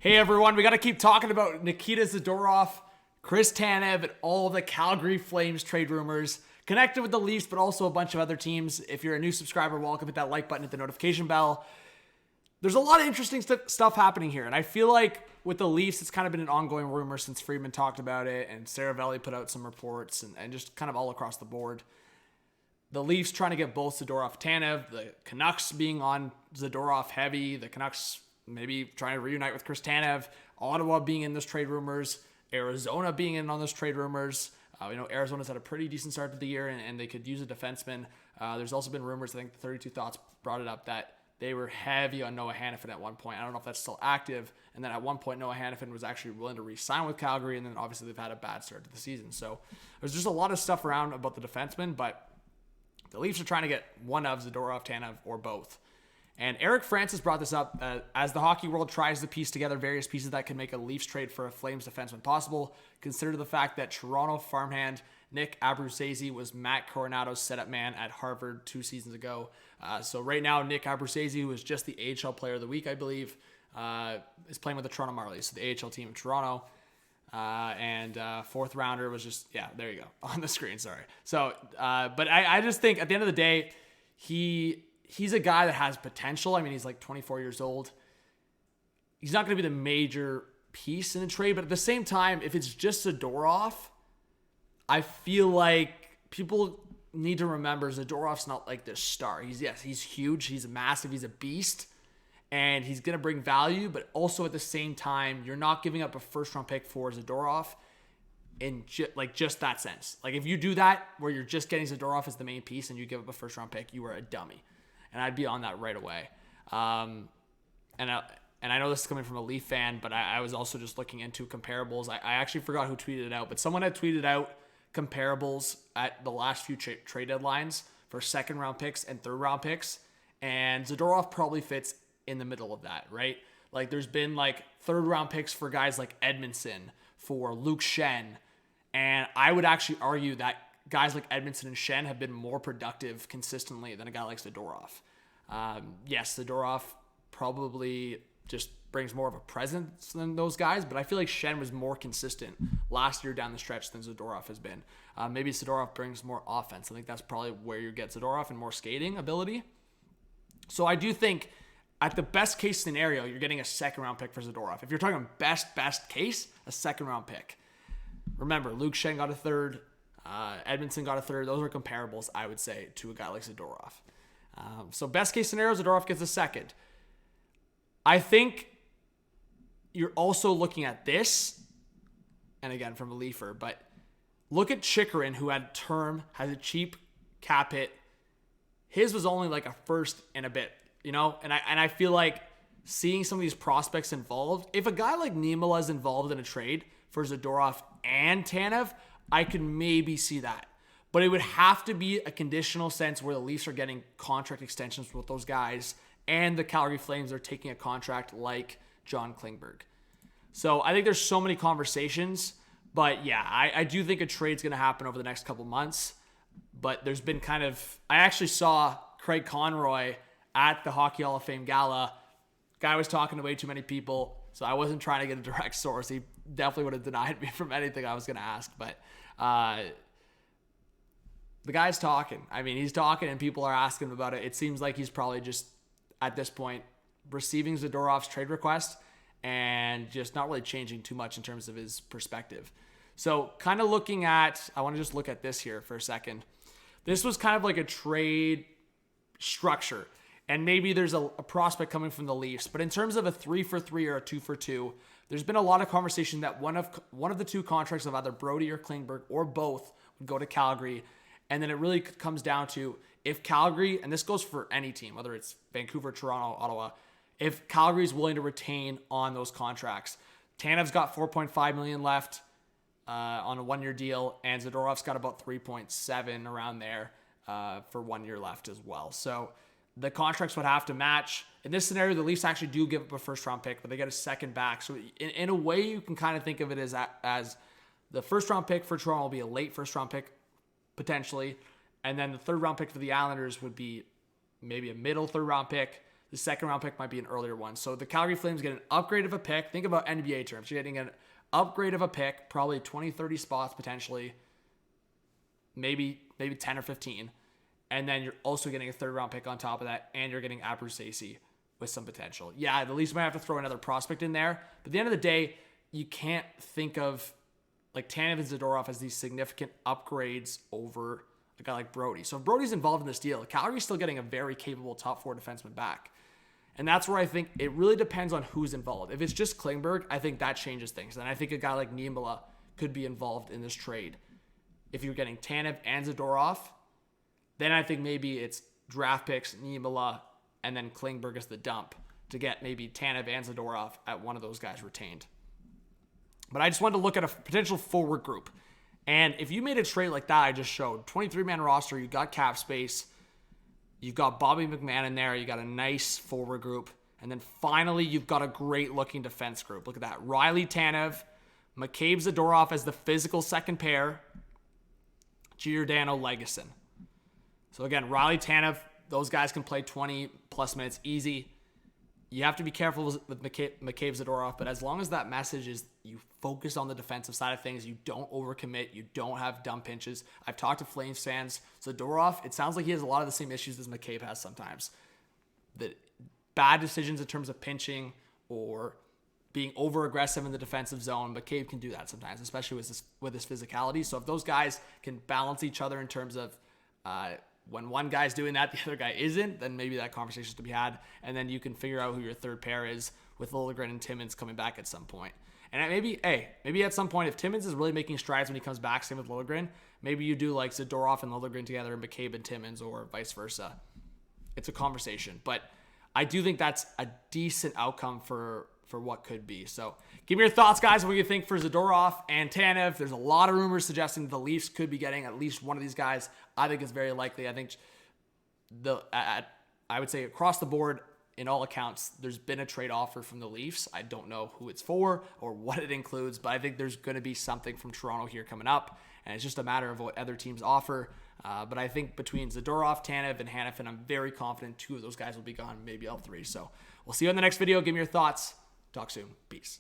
Hey everyone, we got to keep talking about Nikita Zadorov, Chris Tanev, and all the Calgary Flames trade rumors. Connected with the Leafs, but also a bunch of other teams. If you're a new subscriber, welcome. Hit that like button, hit the notification bell. There's a lot of interesting stuff happening here, and I feel like with the Leafs, it's kind of been an ongoing rumor since Friedman talked about it, and Saravelli put out some reports, and just kind of all across the board. The Leafs trying to get both Zadorov and Tanev, the Canucks being on Zadorov heavy, the Canucks maybe trying to reunite with Chris Tanev, Ottawa being in those trade rumors, Arizona being in on those trade rumors. Arizona's had a pretty decent start to the year, and they could use a defenseman. There's also been rumors, I think the 32 Thoughts brought it up, that they were heavy on Noah Hannafin at one point. I don't know if that's still active. And then at one point, Noah Hannafin was actually willing to re-sign with Calgary, and then obviously they've had a bad start to the season. So there's just a lot of stuff around about the defenseman, but the Leafs are trying to get one of Zadorov, Tanev, or both. And Eric Francis brought this up as the hockey world tries to piece together various pieces that can make a Leafs trade for a Flames defenseman possible. Consider the fact that Toronto farmhand Nick Abruzzese was Matt Coronado's setup man at Harvard 2 seasons ago. So right now, Nick Abruzzese, who is just the AHL Player of the Week, I believe, is playing with the Toronto Marlies, so the AHL team in Toronto. And fourth rounder was just, there you go, on the screen, sorry. So, but I just think at the end of the day, he's a guy that has potential. I mean, he's like 24 years old. He's not going to be the major piece in the trade, but at the same time, if it's just Zadorov, I feel like people need to remember Zadorov's not like this star. He's huge. He's massive. He's a beast. And he's going to bring value, but also at the same time, you're not giving up a first-round pick for Zadorov in just that sense. Like, if you do that, where you're just getting Zadorov as the main piece and you give up a first-round pick, you are a dummy. And I'd be on that right away. And I know this is coming from a Leaf fan, but I was also just looking into comparables. I actually forgot who tweeted it out, but someone had tweeted out comparables at the last few trade deadlines for second-round picks and third-round picks. And Zadorov probably fits in the middle of that, right? Like, there's been like third-round picks for guys like Edmondson, for Luke Schenn. And I would actually argue that guys like Edmondson and Schenn have been more productive consistently than a guy like Zadorov. Yes, Zadorov probably just brings more of a presence than those guys, but I feel like Schenn was more consistent last year down the stretch than Zadorov has been. Maybe Zadorov brings more offense. I think that's probably where you get Zadorov and more skating ability. So I do think at the best case scenario, you're getting a second-round pick for Zadorov. If you're talking best case, a second-round pick. Remember, Luke Schenn got a third. Edmondson got a third. Those are comparables, I would say, to a guy like Zadorov. So best case scenario, Zadorov gets a second. I think you're also looking at this, and again, from a Leafer, but look at Chikrin, who had term, has a cheap cap hit. His was only like a first and a bit, and I feel like seeing some of these prospects involved, if a guy like Niemela is involved in a trade for Zadorov and Tanev, I could maybe see that. But it would have to be a conditional sense where the Leafs are getting contract extensions with those guys and the Calgary Flames are taking a contract like John Klingberg. So I think there's so many conversations. But yeah, I do think a trade's going to happen over the next couple months. But there's been I actually saw Craig Conroy at the Hockey Hall of Fame Gala. Guy was talking to way too many people, so I wasn't trying to get a direct source. He definitely would have denied me from anything I was going to ask. But the guy's talking. I mean, he's talking and people are asking him about it. It seems like he's probably just, at this point, receiving Zadorov's trade request and just not really changing too much in terms of his perspective. So kind of looking at, I want to just look at this here for a second. This was kind of like a trade structure. And maybe there's a prospect coming from the Leafs. But in terms of a 3-for-3 or a 2-for-2, there's been a lot of conversation that one of the two contracts of either Brody or Klingberg or both would go to Calgary. And then it really comes down to if Calgary, and this goes for any team, whether it's Vancouver, Toronto, Ottawa, if Calgary is willing to retain on those contracts. Tanev's got $4.5 million left on a 1-year deal, and Zadorov's got about 3.7 around there for 1 year left as well. So the contracts would have to match. In this scenario, the Leafs actually do give up a first-round pick, but they get a second back. So in a way, you can kind of think of it as the first-round pick for Toronto will be a late first-round pick, potentially, and then the third-round pick for the Islanders would be maybe a middle third-round pick. The second round pick might be an earlier one. So the Calgary Flames get an upgrade of a pick. Think about NBA terms. You're getting an upgrade of a pick, probably 20, 30 spots potentially, maybe 10 or 15. And then you're also getting a third round pick on top of that, and you're getting Abruzzese with some potential. Yeah, the Leafs might have to throw another prospect in there. But at the end of the day, you can't think of like Tanev and Zadorov as these significant upgrades over a guy like Brody. So if Brody's involved in this deal, Calgary's still getting a very capable top 4 defenseman back. And that's where I think it really depends on who's involved. If it's just Klingberg, I think that changes things. And I think a guy like Niemela could be involved in this trade. If you're getting Tanev and Zadorov, then I think maybe it's draft picks, Niemela, and then Klingberg as the dump to get maybe Tanev and Zadorov at one of those guys retained. But I just wanted to look at a potential forward group. And if you made a trade like that I just showed, 23-man roster, you got cap space, you've got Bobby McMahon in there, you got a nice forward group, and then finally you've got a great-looking defense group. Look at that. Riley Tanev, McCabe Zadorov as the physical second pair, Giordano Legason. So again, Riley Tanev, those guys can play 20-plus minutes easy. You have to be careful with McCabe Zadorov, but as long as that message is you focus on the defensive side of things, you don't overcommit, you don't have dumb pinches. I've talked to Flames fans. Zadorov, it sounds like he has a lot of the same issues as McCabe has sometimes. The bad decisions in terms of pinching or being over-aggressive in the defensive zone. McCabe can do that sometimes, especially with his physicality. So if those guys can balance each other in terms of when one guy's doing that, the other guy isn't, then maybe that conversation is to be had. And then you can figure out who your third pair is with Liljegren and Timmins coming back at some point. And maybe at some point, if Timmins is really making strides when he comes back, same with Liljegren, maybe you do like Zadorov and Liljegren together and McCabe and Timmins or vice versa. It's a conversation. But I do think that's a decent outcome for what could be. So give me your thoughts, guys, what you think for Zadorov and Tanev. There's a lot of rumors suggesting the Leafs could be getting at least one of these guys. I think it's very likely. I think I would say across the board, in all accounts, there's been a trade offer from the Leafs. I don't know who it's for or what it includes, but I think there's going to be something from Toronto here coming up, and it's just a matter of what other teams offer. But I think between Zadorov, Tanev, and Hanifin, I'm very confident 2 of those guys will be gone, maybe all 3. So we'll see you in the next video. Give me your thoughts. Talk soon. Peace.